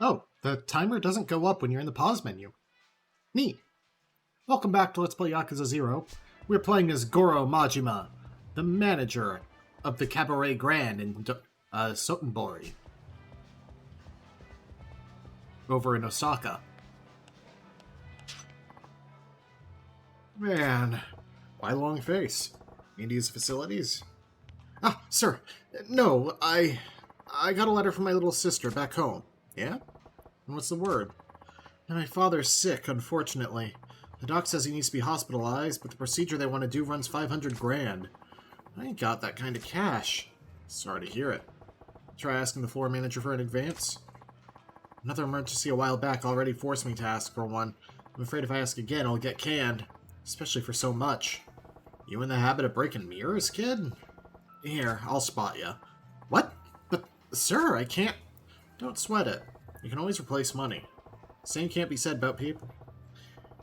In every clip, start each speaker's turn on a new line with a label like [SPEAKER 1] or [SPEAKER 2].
[SPEAKER 1] Oh, the timer doesn't go up when you're in the pause menu. Neat. Welcome back to Let's Play Yakuza 0. We're playing as Goro Majima, the manager of the Cabaret Grand in Sotenbori, over in Osaka. Man, why long face? India's facilities? Ah, sir. No, I got a letter from my little sister back home. Yeah? And what's the word? And my father's sick, unfortunately. The doc says he needs to be hospitalized, but the procedure they want to do runs 500 grand. I ain't got that kind of cash. Sorry to hear it. Try asking the floor manager for an advance. Another emergency a while back already forced me to ask for one. I'm afraid if I ask again, I'll get canned. Especially for so much. You in the habit of breaking mirrors, kid? Here, I'll spot you. What? But, sir, I can't... Don't sweat it. You can always replace money. Same can't be said about people.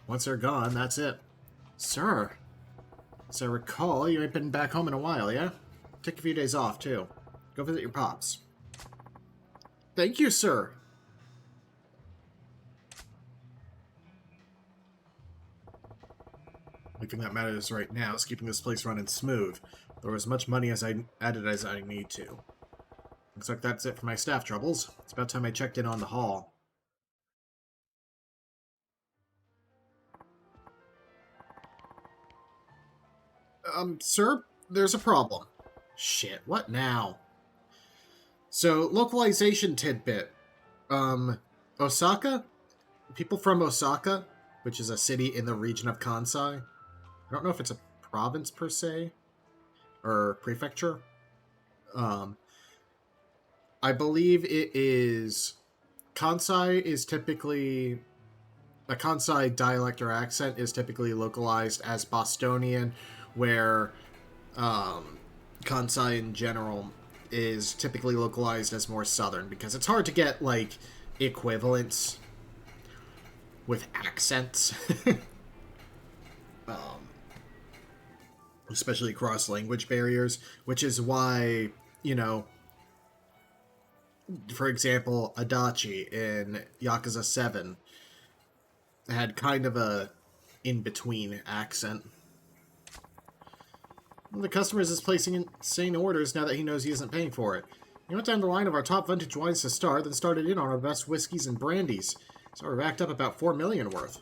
[SPEAKER 1] Once they're gone, that's it. Sir, as I recall, you ain't been back home in a while, yeah? Take a few days off, too. Go visit your pops. Thank you, sir. The thing that matters right now is keeping this place running smooth. Throw as much money as I added as I need to. Looks like that's it for my staff troubles. It's about time I checked in on the hall. Sir, there's a problem. Shit, what now? So, localization tidbit. Osaka? People from Osaka, which is a city in the region of Kansai. I don't know if it's a province per se, or prefecture. I believe it is... Kansai is typically... A Kansai dialect or accent is typically localized as Bostonian, where Kansai in general is typically localized as more southern, because it's hard to get, like, equivalents with accents. Especially across language barriers, which is why, you know, for example, Adachi in Yakuza 7 had kind of a in-between accent. One of the customers is placing insane orders now that he knows he isn't paying for it. He went down the line of our top vintage wines to start, then started in on our best whiskeys and brandies. So we're racked up about $4 million worth.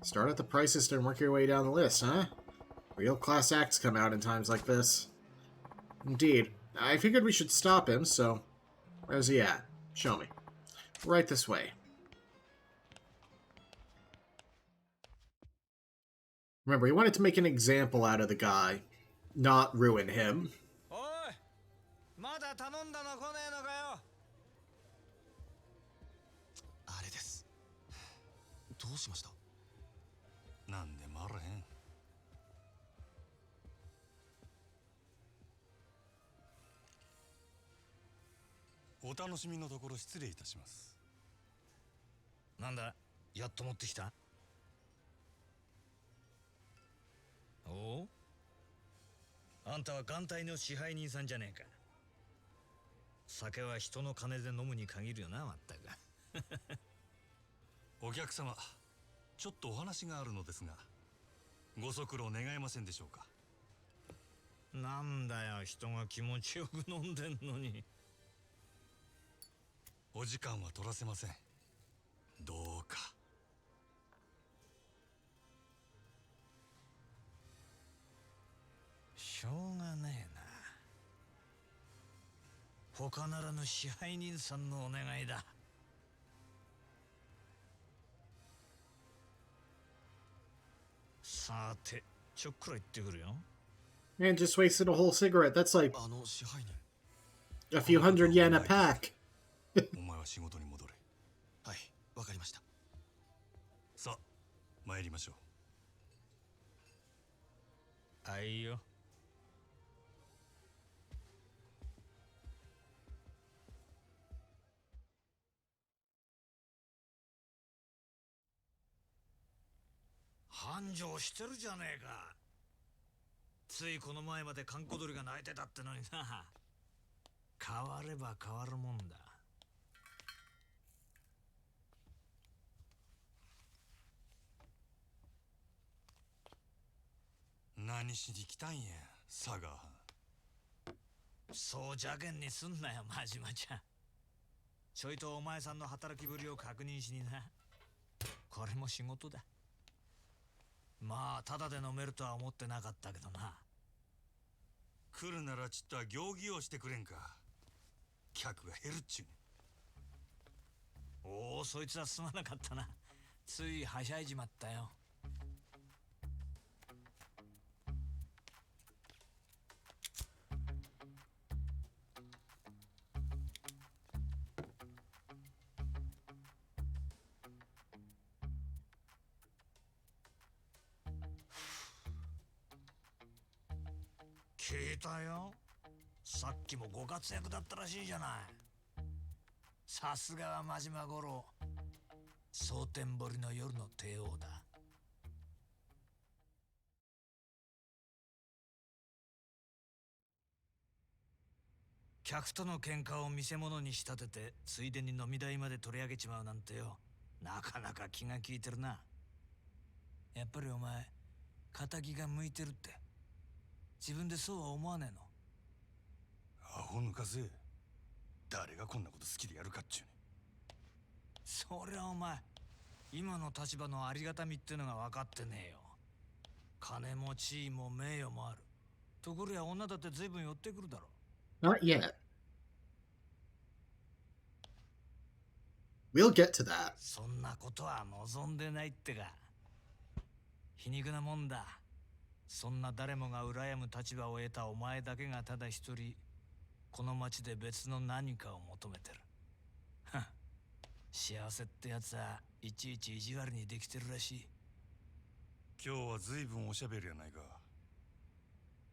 [SPEAKER 1] Start at the prices and work your way down the list, huh? Real class acts come out in times like this. Indeed. I figured we should stop him, so... Where's he at? Show me. Right this way. Remember, he wanted to make an example out of the guy, not ruin him.
[SPEAKER 2] Oh? あんたは眼帯の支配人さんじゃねえか。酒は人の金で飲むに限るよな、まったく。
[SPEAKER 3] お客様、ちょっとお話があるのですが、ご足労願えませんでしょうか。
[SPEAKER 2] なんだよ、人が気持ちよく飲んでんのに。
[SPEAKER 3] お時間は取らせません。どうか。
[SPEAKER 2] しょうがねえな。他ならぬ支配人さんのお願いだ。さて、ちょっくら行ってくるよ。
[SPEAKER 1] Man just wasted a whole cigarette. That's like a few hundred yen a pack.
[SPEAKER 3] お前は仕事に戻れ。
[SPEAKER 4] はい、わかりました。
[SPEAKER 3] さあ、参りましょう。
[SPEAKER 2] あいよ。繁盛してるじゃねえか。ついこの前まで閑古鳥が鳴いてたってのにな。変われば変わるもんだ。
[SPEAKER 3] 何しに来たんや、サガー。
[SPEAKER 2] そう邪険にすんなよ、真島ちゃん。ちょいとお前さんの働きぶりを確認しにな。これも仕事だ。まあただで飲めるとは思ってなかったけどな。
[SPEAKER 3] 来るならちっとは行儀をしてくれんか。客が減るっちゅうね。
[SPEAKER 2] おお、そいつはすまなかったな。ついはしゃいじまったよ。聞いたよ。さっきもご活躍だったらしいじゃない。さすがは真島五郎。蒼天堀の夜の帝王だ。客との喧嘩を見せ物に仕立てて、ついでに飲み代まで取り上げちまうなんてよ。なかなか気が利いてるな。やっぱりお前、仇が向いてるって。自分でそうは思わねえの？
[SPEAKER 3] アホ抜かせ。誰がこんなこと好きでやるかっちゅうね。
[SPEAKER 2] そりゃお前、今の立場のありがたみってのが分かってねえよ。金も地位も名誉もある。ところや女だって随分寄ってくるだろ。
[SPEAKER 1] Not yet. We'll get to that.
[SPEAKER 2] そんなことは望んでないってか。皮肉なもんだ。そんな誰もが羨む立場を得たお前だけがただ一人、この町で別の何かを求めてる。はっ、幸せってやつはいちいち意地悪にできてるらしい。
[SPEAKER 3] 今日は随分おしゃべりやないか。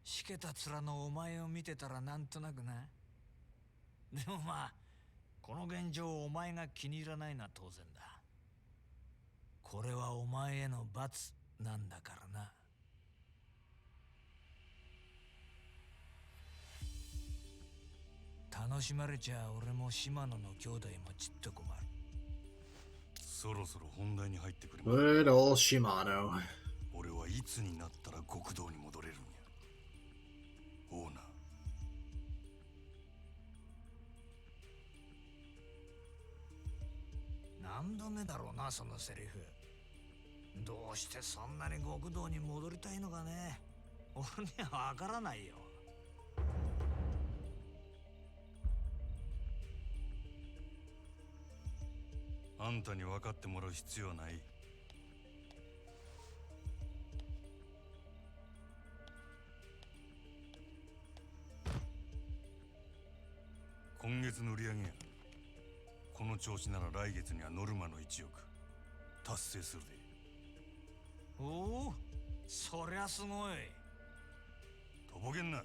[SPEAKER 2] しけた面のお前を見てたらなんとなくな。でもまあ、この現状をお前が気に入らないのは当然だ。これはお前への罰なんだからな。楽しまれちゃ俺も島野の兄弟もちっと困る。
[SPEAKER 3] そろそろ本題に入ってくれ。
[SPEAKER 1] Good old Shimano.
[SPEAKER 3] 俺はいつになったら極道に戻れるんや。オーナー。
[SPEAKER 2] 何度目だろうな、そのセリフ。どうしてそんなに極道に戻りたいのかね。俺にはわからないよ。
[SPEAKER 3] あんたに分かってもらう必要はない。今月の売り上げや。この調子なら来月にはノルマの1億達成するで。
[SPEAKER 2] おお、そりゃすごい。
[SPEAKER 3] とぼけんな。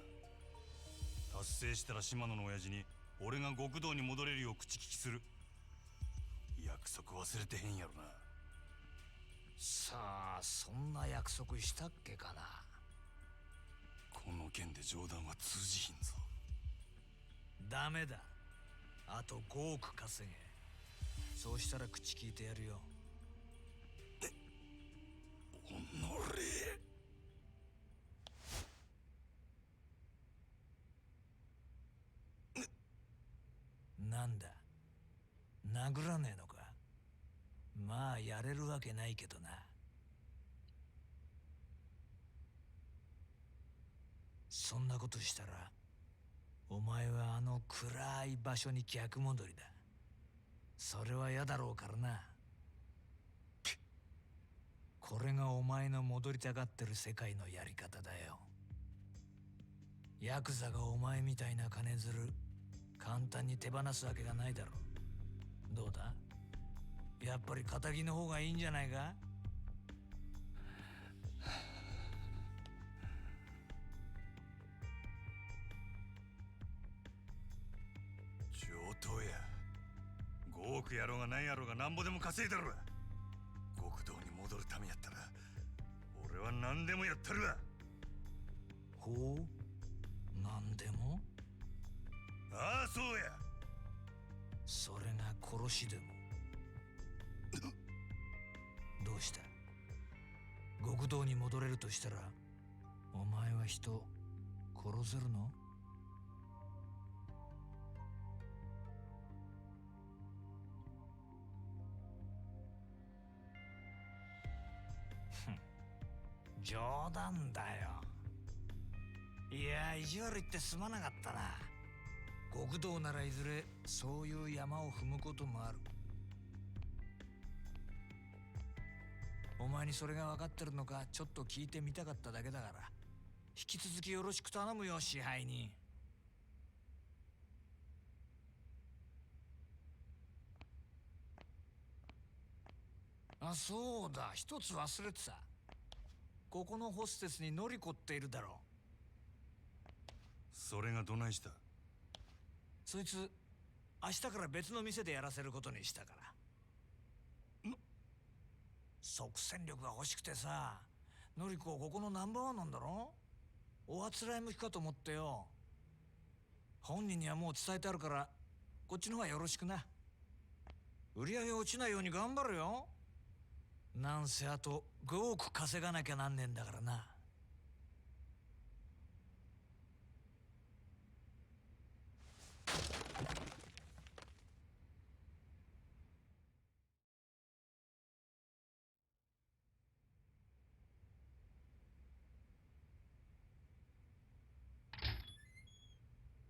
[SPEAKER 3] 達成したら島野の親父に俺が極道に戻れるよう口利きする。約束忘れてへんやろな。
[SPEAKER 2] さあ、そんな約束したっけかな。
[SPEAKER 3] この件で冗談は通じひんぞ。
[SPEAKER 2] ダメだ。あと5億稼げ。そうしたら口聞いてやるよ。
[SPEAKER 3] おのれ。
[SPEAKER 2] なんだ、殴らねえのか。まあやれるわけないけどな。そんなことしたらお前はあの暗い場所に逆戻りだ。それは嫌だろうからな。これがお前の戻りたがってる世界のやり方だよ。ヤクザがお前みたいな金づる簡単に手放すわけがないだろう。どうだ、やっぱり仇の方がいいんじゃないか。
[SPEAKER 3] 上等や。5億やろうが何やろうがなんぼでも稼いだろ。極道に戻るためやったら俺は何でもやったるわ。
[SPEAKER 2] ほう、なんでも。
[SPEAKER 3] ああ、そうや。
[SPEAKER 2] それが殺しでも。どうした？極道に戻れるとしたらお前は人殺せるの？冗談だよ。いや、意地悪言ってすまなかったな。極道ならいずれそういう山を踏むこともある。お前にそれが分かってるのかちょっと聞いてみたかっただけだから、引き続きよろしく頼むよ、支配人。あ、そうだ、一つ忘れてた。ここのホステスにノリコっているだろう。
[SPEAKER 3] それがどないした？
[SPEAKER 2] そいつ明日から別の店でやらせることにしたから。即戦力が欲しくてさ。ノリコここのナンバーワンなんだろ。おあつらい向きかと思ってよ。本人にはもう伝えてあるから、こっちの方がよろしくな。売り上げ落ちないように頑張るよ。なんせあと5億稼がなきゃなんねえんだからな。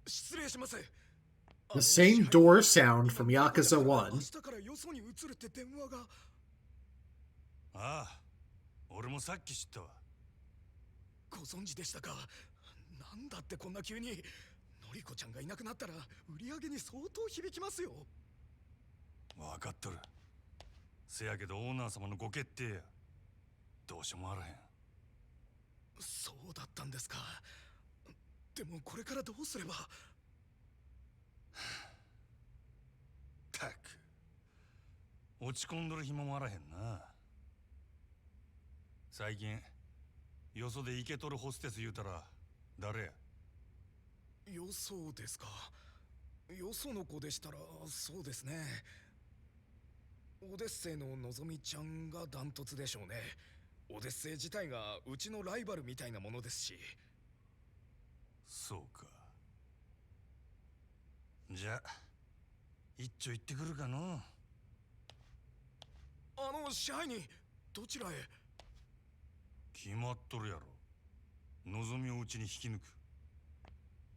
[SPEAKER 4] 失礼します。
[SPEAKER 1] The same door sound from Yakuza 1.
[SPEAKER 4] 明日からよそに移るって電話が。
[SPEAKER 3] ああ、俺もさっき知ったわ。
[SPEAKER 4] ご存知でしたか。なんだってこんな急に。のりこちゃんがいなくなったら売り上げに相当響きますよ。
[SPEAKER 3] 分かっとる。せやけどオーナー様のご決定や。どうしようもあらへん。
[SPEAKER 4] そうだったんですか。でもこれからどうすれば。
[SPEAKER 3] たく落ち込んどる暇もあらへんな。最近よそでイケとるホステス言うたら誰や？
[SPEAKER 4] よそですか。よその子でしたらそうですね。オデッセイののぞみちゃんがダントツでしょうね。オデッセイ自体がうちのライバルみたいなものですし。
[SPEAKER 3] そうか。じゃあ一丁行ってくるかの。
[SPEAKER 4] 支配人、どちらへ？
[SPEAKER 3] 決まっとるやろ。のぞみをうちに引き抜く。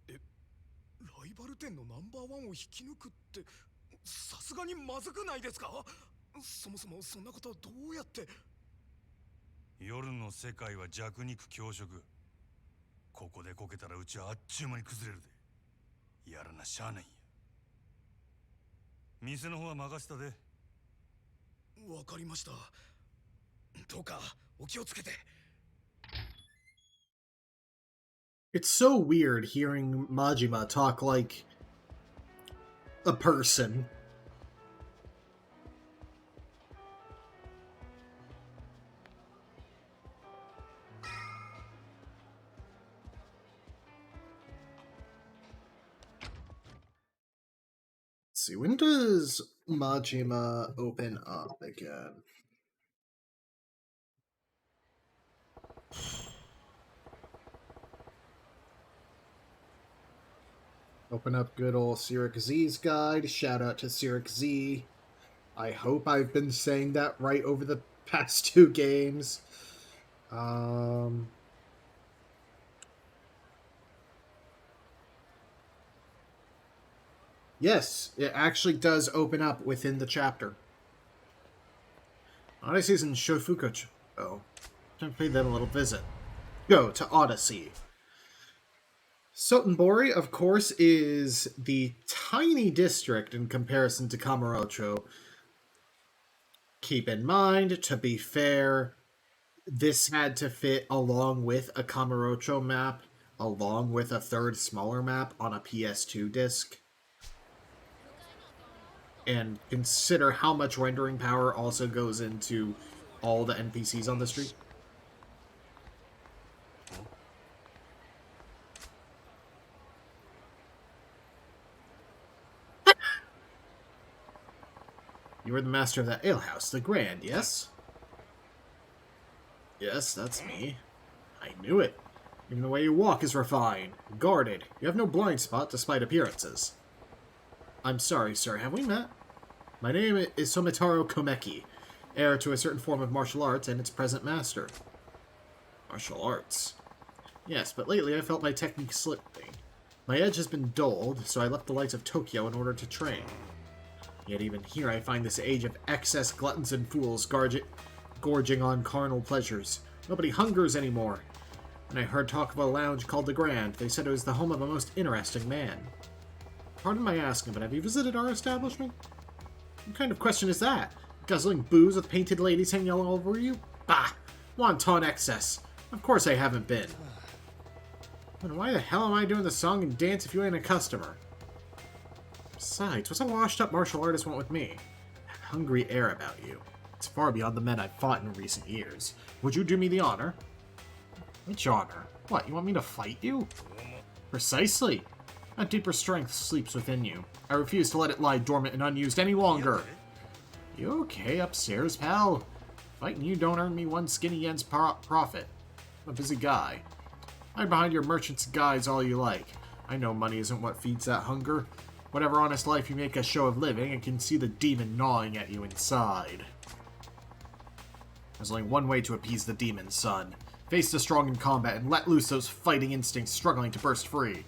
[SPEAKER 4] ライバル店のナンバーワンを引き抜くってさすがにまずくないですか？そもそもそんなことはどうやって。
[SPEAKER 3] 夜の世界は弱肉強食。ここでこけたらうちはあっちゅう間に崩れるで。やらなしゃあないんや。店の方は任せたで。
[SPEAKER 4] わかりました。どうかお気をつけて。
[SPEAKER 1] It's so weird hearing Majima talk like a person. Let's see, when does Majima open up again? Open up good old Cyric Z's guide. Shout out to Cyric Z. I hope I've been saying that right over the past two games. Yes, it actually does open up within the chapter. Odyssey's in Shofuku. Oh, time to pay them a little visit. Go to Odyssey. Sotenbori, of course, is the tiny district in comparison to Kamurocho. Keep in mind, to be fair, this had to fit along with a Kamurocho map, along with a third smaller map on a PS2 disc. And consider how much rendering power also goes into all the NPCs on the street. You were the master of that alehouse, the Grand, yes? Yes, that's me. I knew it. Even the way you walk is refined, guarded. You have no blind spot despite appearances. I'm sorry, sir. Have we met? My name is Somitaro Komeki, heir to a certain form of martial arts and its present master. Martial arts? Yes, but lately I felt my technique slipping. My edge has been dulled, so I left the lights of Tokyo in order to train. Yet even here I find this age of excess gluttons and fools gorging on carnal pleasures. Nobody hungers anymore. When I heard talk of a lounge called the Grand, they said it was the home of a most interesting man. Pardon my asking, but have you visited our establishment? What kind of question is that? Guzzling booze with painted ladies hanging all over you? Bah! Wanton excess. Of course I haven't been. Then why the hell am I doing the song and dance if you ain't a customer? Besides, what's a washed-up martial artist want with me? That hungry air about you. It's far beyond the men I've fought in recent years. Would you do me the honor? Which honor? What, you want me to fight you? Precisely. A deeper strength sleeps within you. I refuse to let it lie dormant and unused any longer. You okay upstairs, pal? Fighting you don't earn me one skinny yen's profit. I'm a busy guy. Hide behind your merchant's guise all you like. I know money isn't what feeds that hunger. Whatever honest life you make a show of living, I can see the demon gnawing at you inside. There's only one way to appease the demon, son. Face the strong in combat and let loose those fighting instincts struggling to burst free.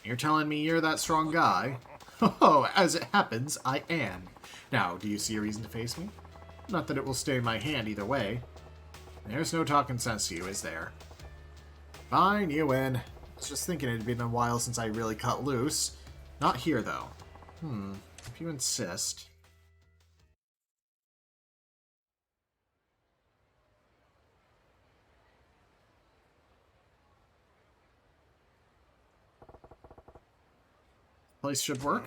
[SPEAKER 1] You're telling me you're that strong guy? Oh, as it happens, I am. Now, do you see a reason to face me? Not that it will stay in my hand either way. There's no talking sense to you, is there? Fine, you win. I was just thinking it had been a while since I really cut loose. Not here, though. If you insist. Place should work.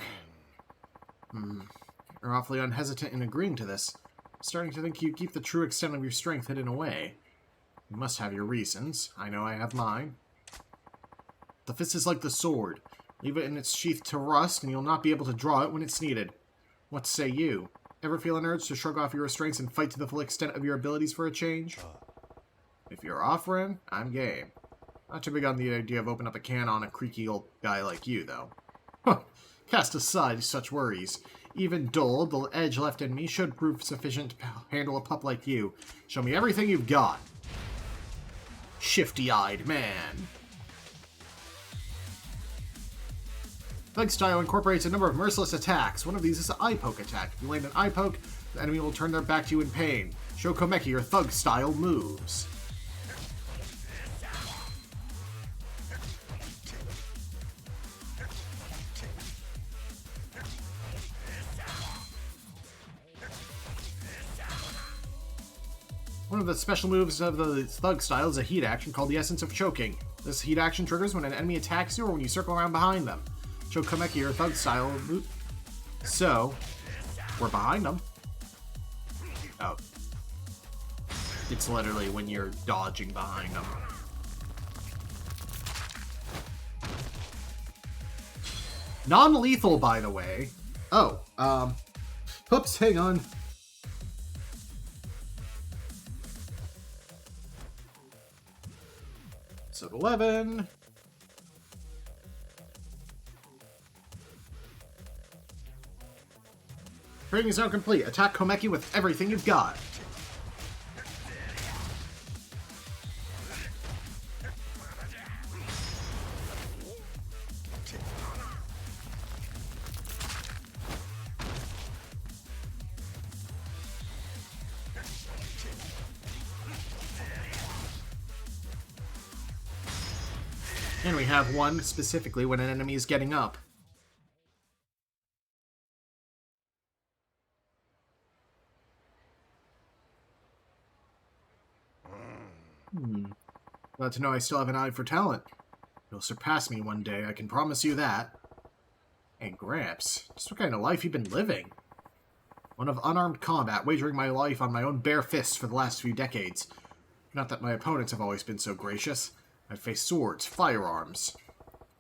[SPEAKER 1] You're awfully unhesitant in agreeing to this. I'm starting to think you keep the true extent of your strength hidden away. You must have your reasons. I know I have mine. The fist is like the sword. Leave it in its sheath to rust, and you'll not be able to draw it when it's needed. What say you? Ever feel an urge to shrug off your restraints and fight to the full extent of your abilities for a change? If you're offering, I'm game. Not too big on the idea of opening up a can on a creaky old guy like you, though. Cast aside such worries. Even dull, the edge left in me should prove sufficient to handle a pup like you. Show me everything you've got. Shifty-eyed man. Thug style incorporates a number of merciless attacks. One of these is an eye poke attack. If you land an eye poke, the enemy will turn their back to you in pain. Show Komeki your thug style moves. One of the special moves of the thug style is a heat action called the Essence of Choking. This heat action triggers when an enemy attacks you or when you circle around behind them. Show Komeki your thug style move. So, we're behind them. Oh. It's literally when you're dodging behind them. Non-lethal, by the way. Oh, oops, hang on. Episode 11. Training is now complete. Attack Komeki with everything you've got. And we have one specifically when an enemy is getting up. Glad to know I still have an eye for talent. You'll surpass me one day, I can promise you that. And Gramps, just what kind of life you've been living? One of unarmed combat, wagering my life on my own bare fists for the last few decades. Not that my opponents have always been so gracious. I've faced swords, firearms.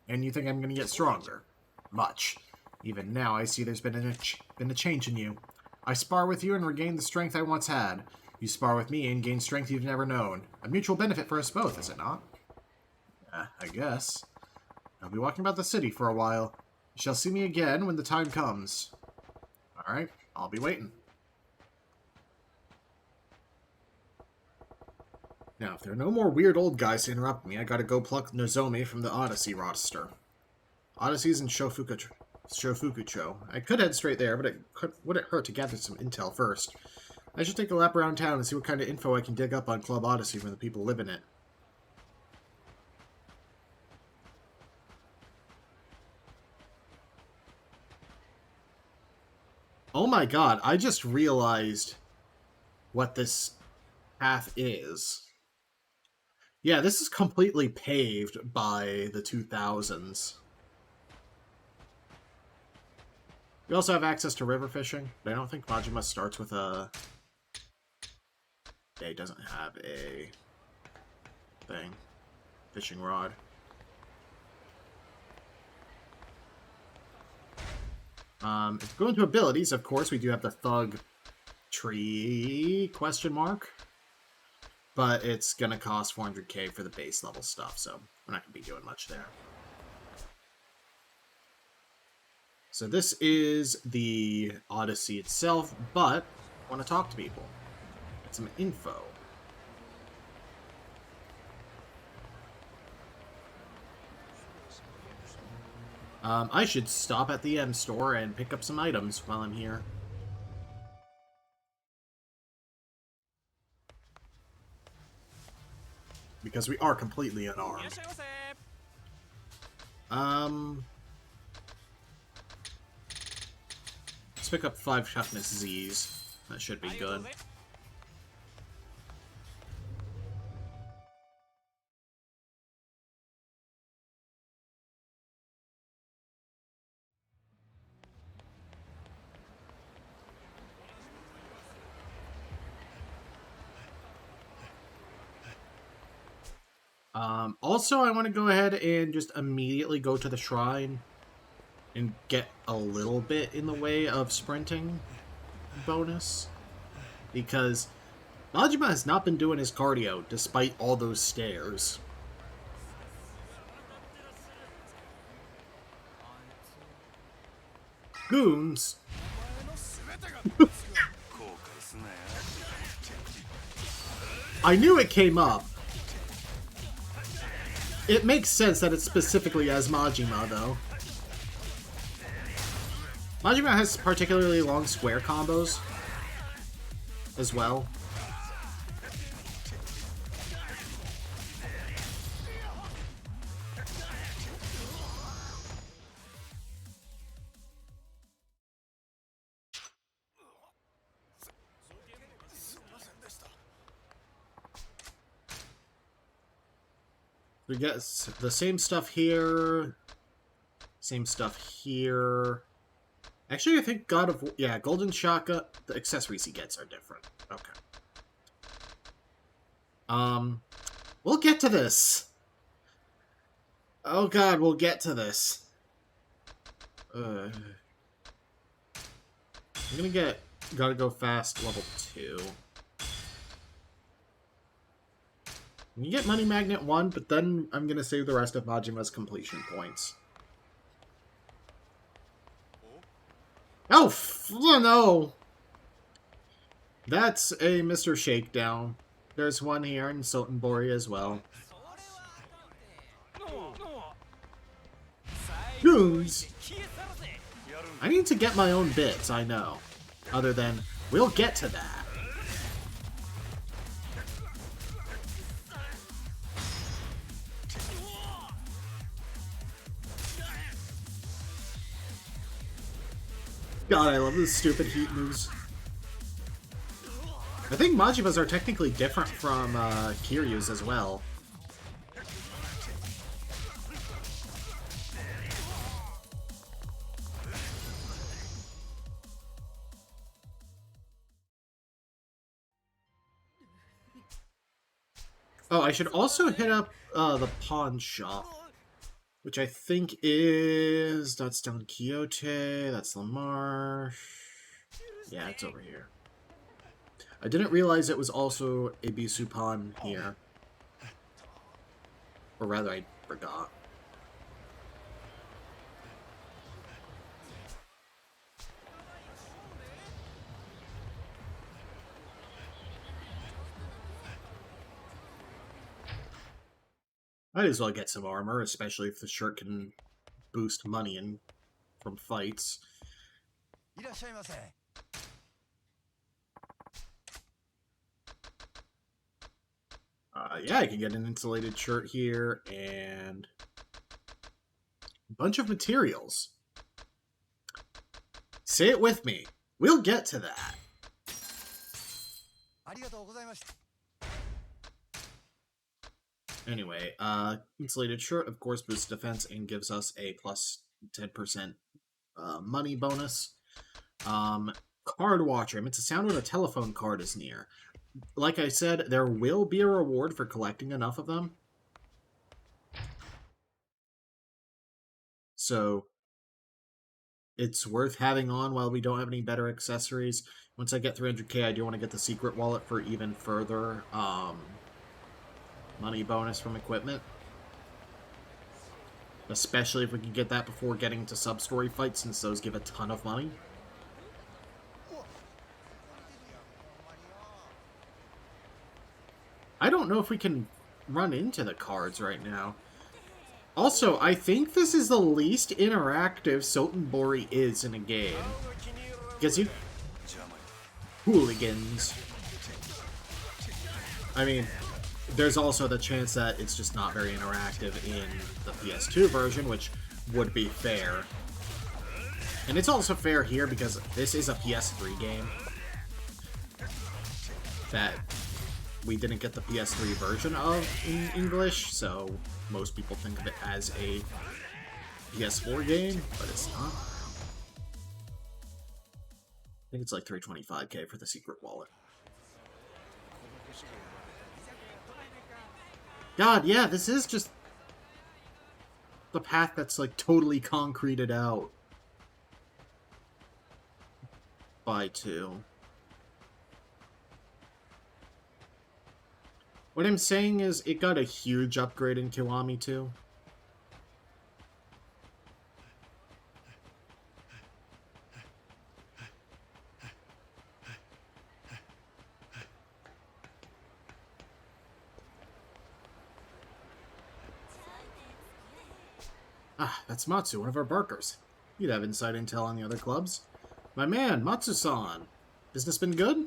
[SPEAKER 1] And you think I'm going to get stronger? Much. Even now I see there's been a change in you. I spar with you and regain the strength I once had. You spar with me and gain strength you've never known. A mutual benefit for us both, is it not? I guess. I'll be walking about the city for a while. You shall see me again when the time comes. Alright, I'll be waiting. Now, if there are no more weird old guys to interrupt me, I gotta go pluck Nozomi from the Odyssey roster. Odyssey's in Shofukucho. I could head straight there, but wouldn't hurt to gather some intel first. I should take a lap around town and see what kind of info I can dig up on Club Odyssey from the people living it. Oh my god, I just realized what this path is. Yeah, this is completely paved by the 2000s. We also have access to river fishing, but I don't think Majima starts with a... Yeah, he doesn't have a thing. Fishing rod. If we go into abilities, of course, we do have the Thug Tree, question mark. But it's going to cost 400k for the base level stuff, so we're not going to be doing much there. So this is the Odyssey itself, but I want to talk to people. Get some info. I should stop at the M store and pick up some items while I'm here. Because we are completely unarmed. Let's pick up 5 toughness Z's. That should be good. Also, I want to go ahead and just immediately go to the shrine and get a little bit in the way of sprinting bonus. Because Majima has not been doing his cardio despite all those stairs. Goons! I knew it came up. It makes sense that it's specifically as Majima, though. Majima has particularly long square combos as well. We get the same stuff here. Same stuff here. Actually, I think Golden Shaka, the accessories he gets are different. Okay. We'll get to this. Oh god, we'll get to this. I'm gonna get Gotta Go Fast level 2. You get Money Magnet 1, but then I'm going to save the rest of Majima's completion points. Oh, no! That's a Mr. Shakedown. There's one here in Sotenbori as well. Goons! I need to get my own bits, I know. Other than, we'll get to that. God, I love those stupid heat moves. I think Majimas are technically different from Kiryu's as well. Oh, I should also hit up the pawn shop. Which I think is... That's down Quixote, that's Lamarche... Yeah, it's over here. I didn't realize it was also a Bisu pawn here. Or rather, I forgot. Might as well get some armor, especially if the shirt can boost money in from fights. Yeah, I can get an insulated shirt here and a bunch of materials. Say it with me. We'll get to that. Anyway, insulated shirt, of course, boosts defense and gives us a plus 10% money bonus. Card watcher emits a sound when a telephone card is near. Like I said, there will be a reward for collecting enough of them. So it's worth having on while we don't have any better accessories. Once I get 300k, I do want to get the secret wallet for even further money bonus from equipment. Especially if we can get that before getting to sub-story fights, since those give a ton of money. I don't know if we can run into the cards right now. Also, I think this is the least interactive Sotenbori is in a game. Because you... hooligans. I mean, there's also the chance that it's just not very interactive in the PS2 version, which would be fair. And it's also fair here because this is a PS3 game. That we didn't get the PS3 version of in English, so most people think of it as a PS4 game, but it's not. I think it's like 325k for the secret wallet. God, yeah, this is just the path that's like totally concreted out by 2. What I'm saying is, it got a huge upgrade in Kiwami 2. Ah, that's Matsu, one of our barkers. You'd have inside intel on the other clubs. My man, Matsu-san. Business been good?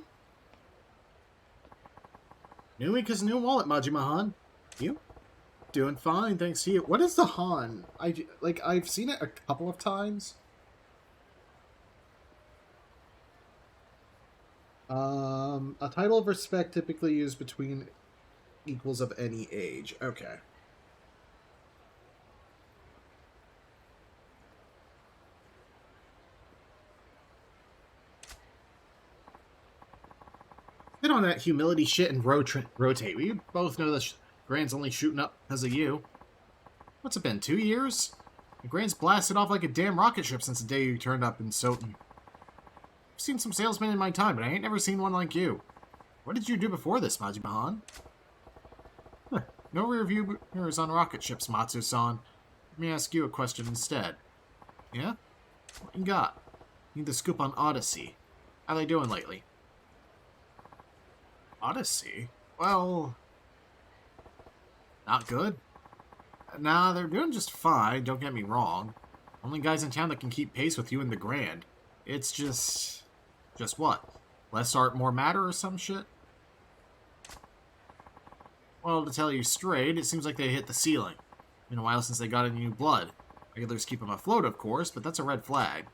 [SPEAKER 1] New week is new wallet, Majima-han. You? Doing fine, thanks to you. What is the Han? I've seen it a couple of times. A title of respect typically used between equals of any age. Okay. Get on that humility shit and rotate. We both know that Grand's only shooting up because of you. What's it been, 2 years? The Grand's blasted off like a damn rocket ship since the day you turned up in Soten. I've seen some salesmen in my time, but I ain't never seen one like you. What did you do before this, Majima-han? Huh. No rear-view mirrors on rocket ships, Matsu-san. Let me ask you a question instead. Yeah? What you got? Need the scoop on Odyssey. How they doing lately? Odyssey? Well... not good. Nah, they're doing just fine, don't get me wrong. Only guys in town that can keep pace with you and the Grand. It's just... just what? Less art, more matter or some shit? Well, to tell you straight, it seems like they hit the ceiling. Been a while since they got any new blood. Regulars keep them afloat, of course, but that's a red flag.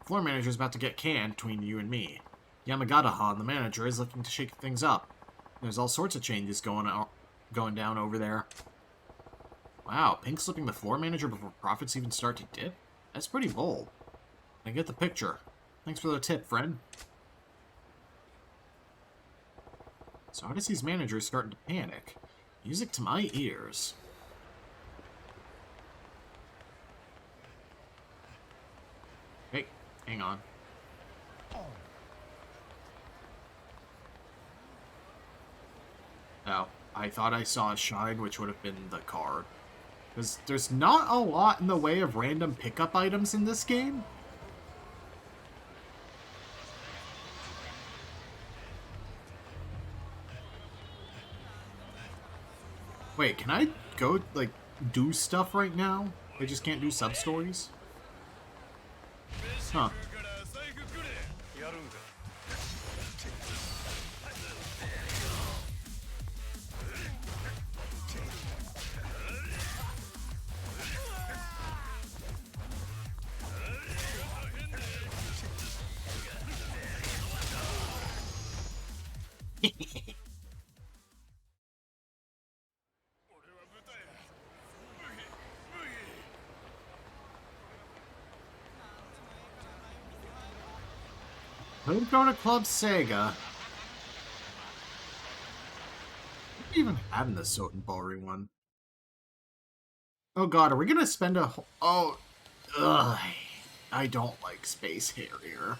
[SPEAKER 1] Floor manager's about to get canned between you and me. Yamagata-han, the manager, is looking to shake things up. There's all sorts of changes going down over there. Wow, pink slipping the floor manager before profits even start to dip? That's pretty bold. I get the picture. Thanks for the tip, friend. So Odyssey's manager is starting to panic. Music to my ears. Hey, hang on. Oh, I thought I saw a shine, which would have been the card. Because there's not a lot in the way of random pickup items in this game. Wait, can I go, like, do stuff right now? I just can't do sub-stories? Huh. Who'd go to Club Sega? What do you even have in the Sotenbori one? Oh god, are we gonna spend a whole... Oh, ugh. I don't like Space Harrier.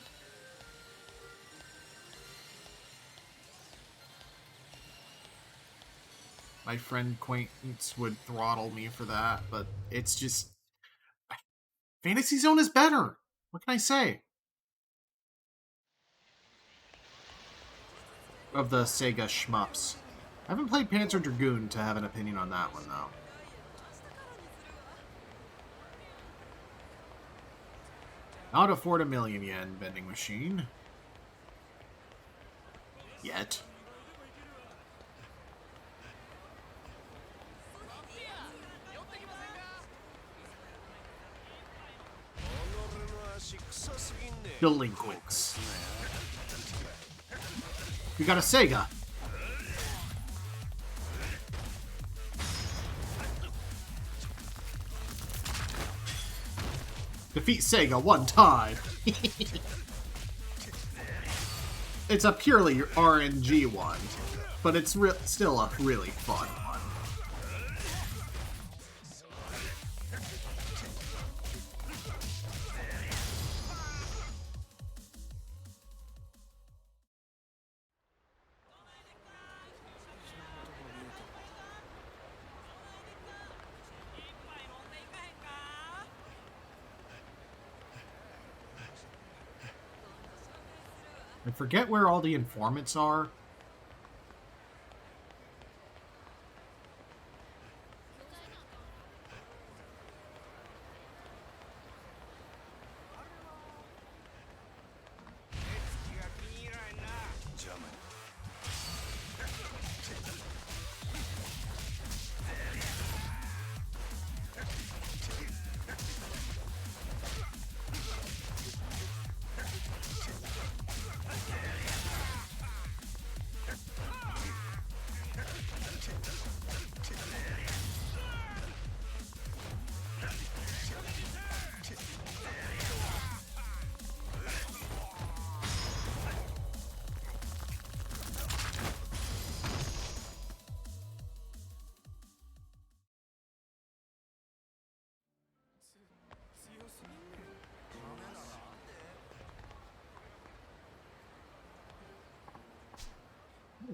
[SPEAKER 1] My friend Quaintance would throttle me for that, but it's just... Fantasy Zone is better! What can I say? Of the Sega shmups. I haven't played Panzer Dragoon to have an opinion on that one, though. Not afford yen vending machine. Yet. Delinquents. We got a Sega. Defeat Sega one time. It's a purely RNG one, but it's still a really fun one. I forget where all the informants are.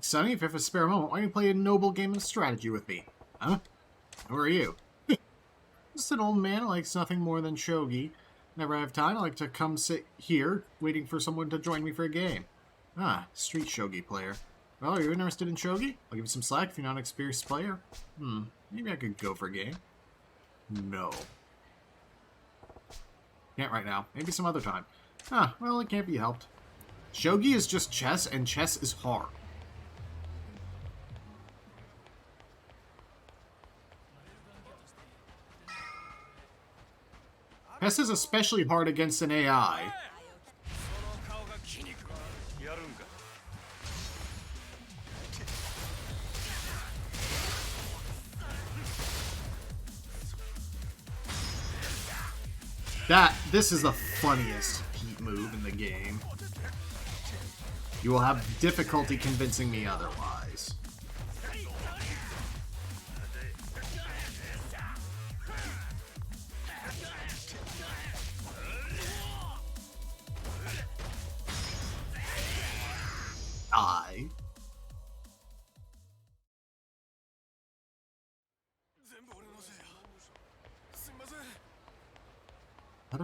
[SPEAKER 1] Sonny, if you have a spare moment, why don't you play a noble game of strategy with me? Huh? Who are you? Just an old man who likes nothing more than shogi. Whenever I have time, I like to come sit here, waiting for someone to join me for a game. Ah, street shogi player. Well, are you interested in shogi? I'll give you some slack if you're not an experienced player. Maybe I could go for a game. No. Can't right now. Maybe some other time. Ah, well, it can't be helped. Shogi is just chess, and chess is hard. Chess is especially hard against an AI. This is the funniest Pete move in the game. You will have difficulty convincing me otherwise. I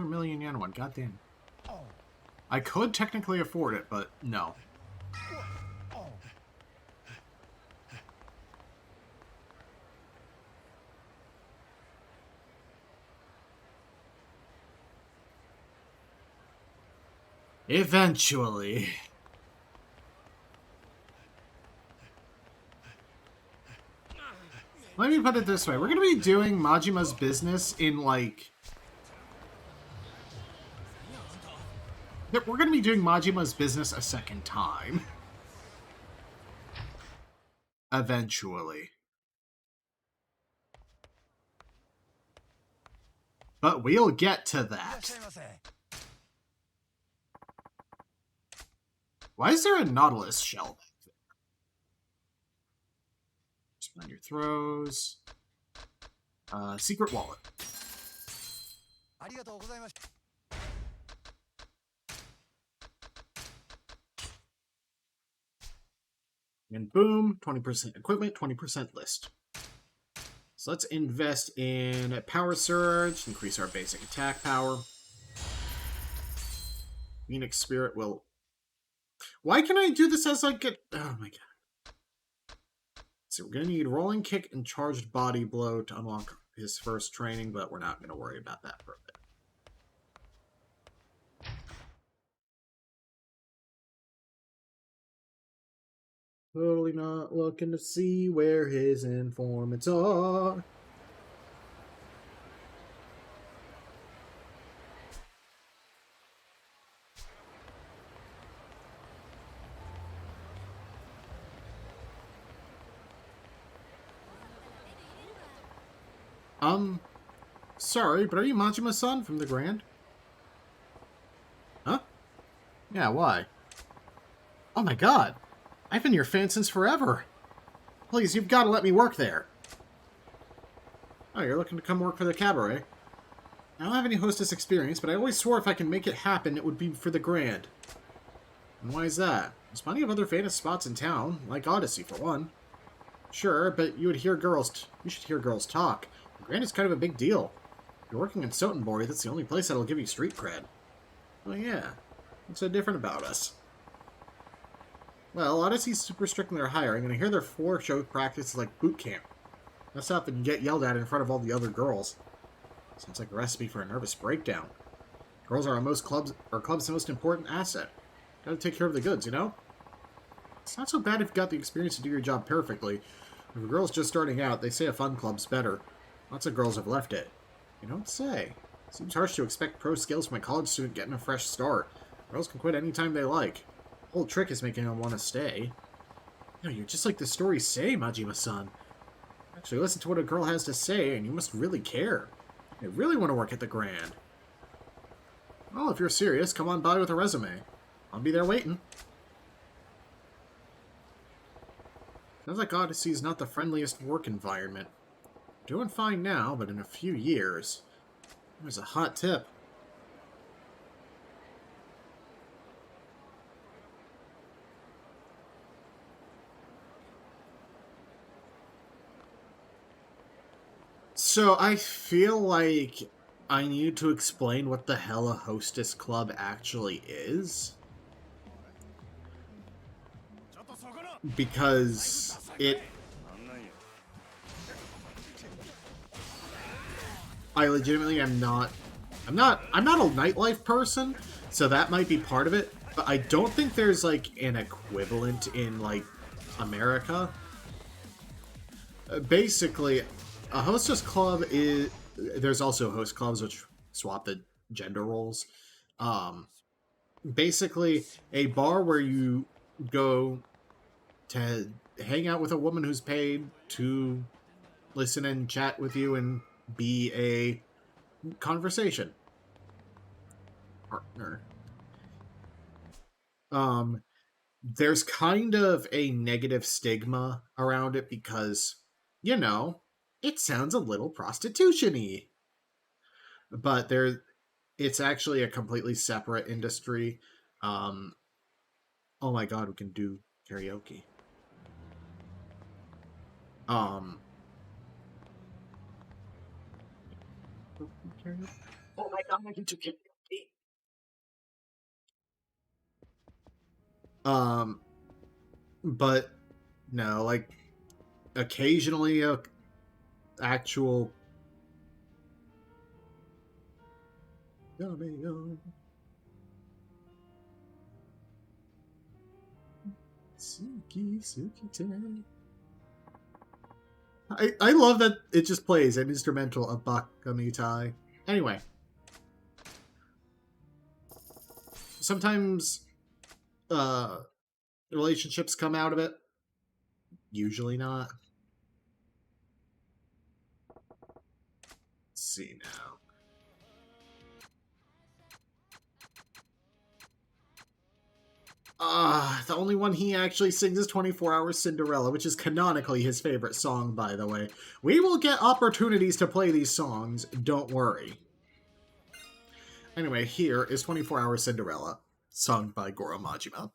[SPEAKER 1] Another million-yen one, goddamn. I could technically afford it, but no. Eventually. Let me put it this way. We're going to be doing Majima's business in, like... We're going to be doing Majima's business a second time. Eventually. But we'll get to that. Why is there a Nautilus shell back there? Spend your throws. Secret wallet. And boom, 20% equipment, 20% list. So let's invest in a power surge, increase our basic attack power. Phoenix Spirit will... Why can I do this as I get... Oh my god. So we're going to need Rolling Kick and Charged Body Blow to unlock his first training, but we're not going to worry about that for a bit. Totally not looking to see where his informants are. Sorry, but are you Majima-san from the Grand? Huh? Yeah, why? Oh my god! I've been your fan since forever! Please, you've got to let me work there! Oh, you're looking to come work for the cabaret? I don't have any hostess experience, but I always swore if I can make it happen, it would be for the Grand. And why is that? There's plenty of other famous spots in town, like Odyssey for one. Sure, but you should hear girls talk. The Grand is kind of a big deal. If you're working in Sotenbori, that's the only place that'll give you street cred. Oh yeah, what's so different about us? Well, Odyssey's super strict in their hiring, and I hear their floor show practice is like boot camp. That's up and you get yelled at in front of all the other girls. Sounds like a recipe for a nervous breakdown. Girls are our club's most important asset. Gotta take care of the goods, you know? It's not so bad if you got the experience to do your job perfectly. If a girl's just starting out, they say a fun club's better. Lots of girls have left it. You don't say. Seems harsh to expect pro skills from a college student getting a fresh start. Girls can quit anytime they like. The whole trick is making them want to stay. No, you're just like the stories say, Majima-san. Actually, listen to what a girl has to say, and you must really care. They really want to work at the Grand. Well, if you're serious, come on by with a resume. I'll be there waiting. Sounds like Odyssey's not the friendliest work environment. Doing fine now, but in a few years... There's a hot tip. So I feel like I need to explain what the hell a Hostess Club actually is. Because I legitimately am not I'm not a nightlife person, so that might be part of it, but I don't think there's like an equivalent in like America. Basically, a hostess club is... There's also host clubs which swap the gender roles. Basically, a bar where you go to hang out with a woman who's paid to listen and chat with you and be a conversation partner. There's kind of a negative stigma around it because, you know, it sounds a little prostitution-y. But it's actually a completely separate industry. Oh my god, we can do karaoke. Oh my god, I can do karaoke. But no, like occasionally a actual. I love that it just plays an instrumental of Bakamitai. Anyway, sometimes relationships come out of it. Usually not. Let's see now. The only one he actually sings is 24 Hours Cinderella, which is canonically his favorite song, by the way. We will get opportunities to play these songs, don't worry. Anyway, here is 24 Hours Cinderella, sung by Goro Majima.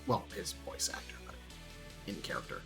[SPEAKER 1] Well, his voice actor, but in character.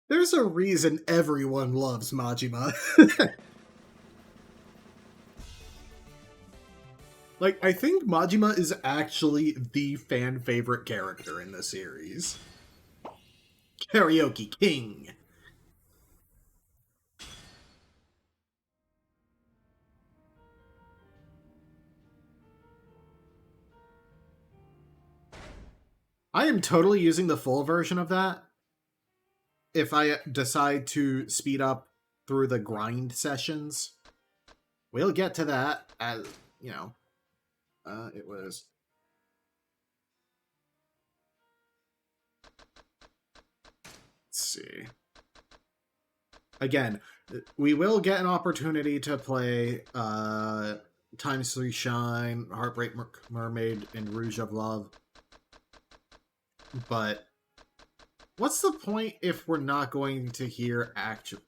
[SPEAKER 1] There's a reason everyone loves Majima. Like, I think Majima is actually the fan favorite character in the series. Karaoke King. I am totally using the full version of that if I decide to speed up through the grind sessions. We'll get to that as, you know, it was... Let's see. Again, we will get an opportunity to play Times 3 Shine, Heartbreak Mermaid, and Rouge of Love. But what's the point if we're not going to hear actual...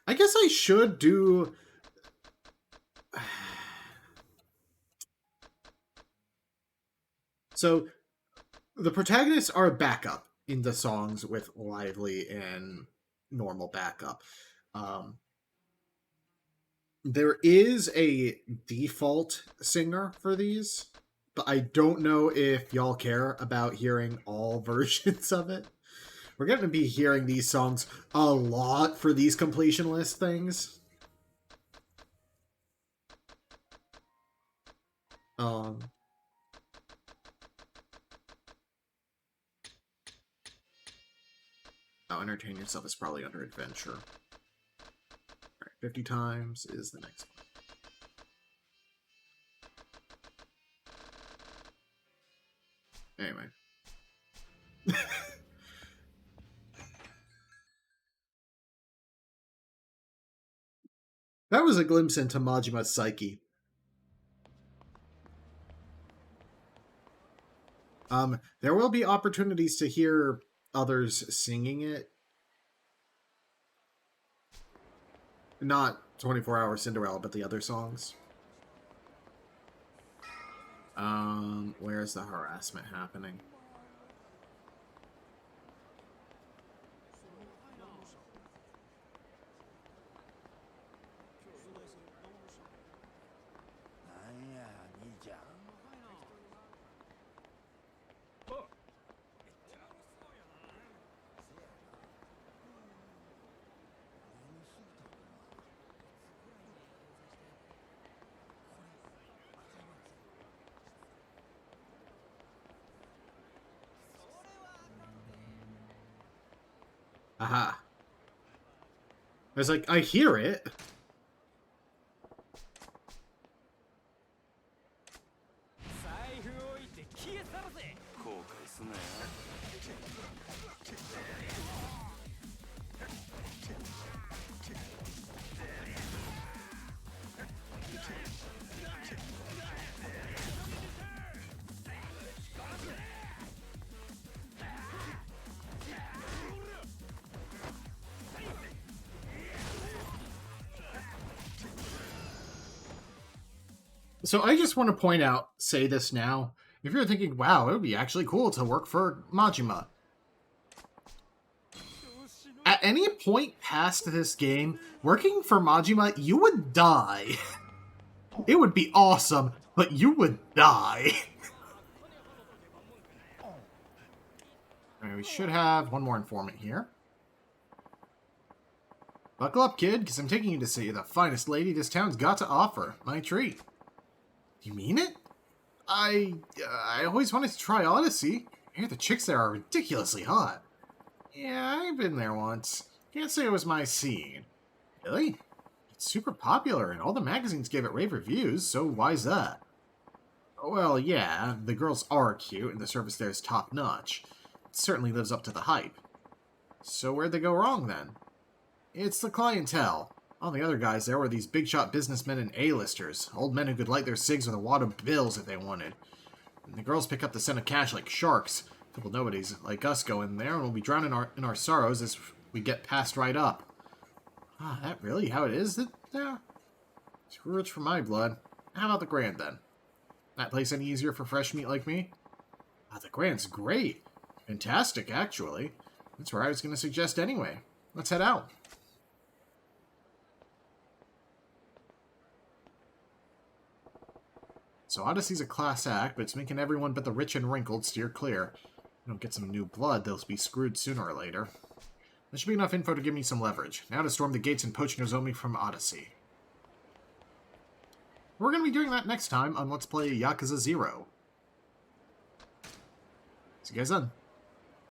[SPEAKER 1] I guess I should do... So, the protagonists are backup in the songs with lively and normal backup. There is a default singer for these, but I don't know if y'all care about hearing all versions of it. We're going to be hearing these songs a lot for these completion list things. Entertain Yourself is probably under Adventure. Alright, 50 Times is the next one. Anyway. That was a glimpse into Majima's psyche. There will be opportunities to hear others singing it. Not 24 Hours Cinderella, but the other songs. Where's the harassment happening? Aha. I was like, I hear it.
[SPEAKER 3] 後悔すなよ。
[SPEAKER 1] So I just want to say this now. If you're thinking, wow, it would be actually cool to work for Majima. At any point past this game, working for Majima, you would die. It would be awesome, but you would die. Alright, we should have one more informant here. Buckle up, kid, because I'm taking you to see the finest lady this town's got to offer. My treat. You mean it? I always wanted to try Odyssey. I hear the chicks there are ridiculously hot. Yeah, I've been there once. Can't say it was my scene. Really? It's super popular, and all the magazines gave it rave reviews, so why's that? Well, yeah, the girls are cute, and the service there is top-notch. It certainly lives up to the hype. So where'd they go wrong, then? It's the clientele. All the other guys there were these big-shot businessmen and A-listers, old men who could light their cigs with a wad of bills if they wanted. And the girls pick up the scent of cash like sharks. A couple nobodies like us go in there, and we'll be drowning in our sorrows as we get passed right up. Ah, that really how it is? Yeah, too rich for my blood. How about the Grand, then? That place any easier for fresh meat like me? Ah, the Grand's great. Fantastic, actually. That's where I was going to suggest anyway. Let's head out. So Odyssey's a class act, but it's making everyone but the rich and wrinkled steer clear. If we don't get some new blood, they'll be screwed sooner or later. That should be enough info to give me some leverage. Now to storm the gates and poach Nozomi from Odyssey. We're going to be doing that next time on Let's Play Yakuza 0. See you guys then.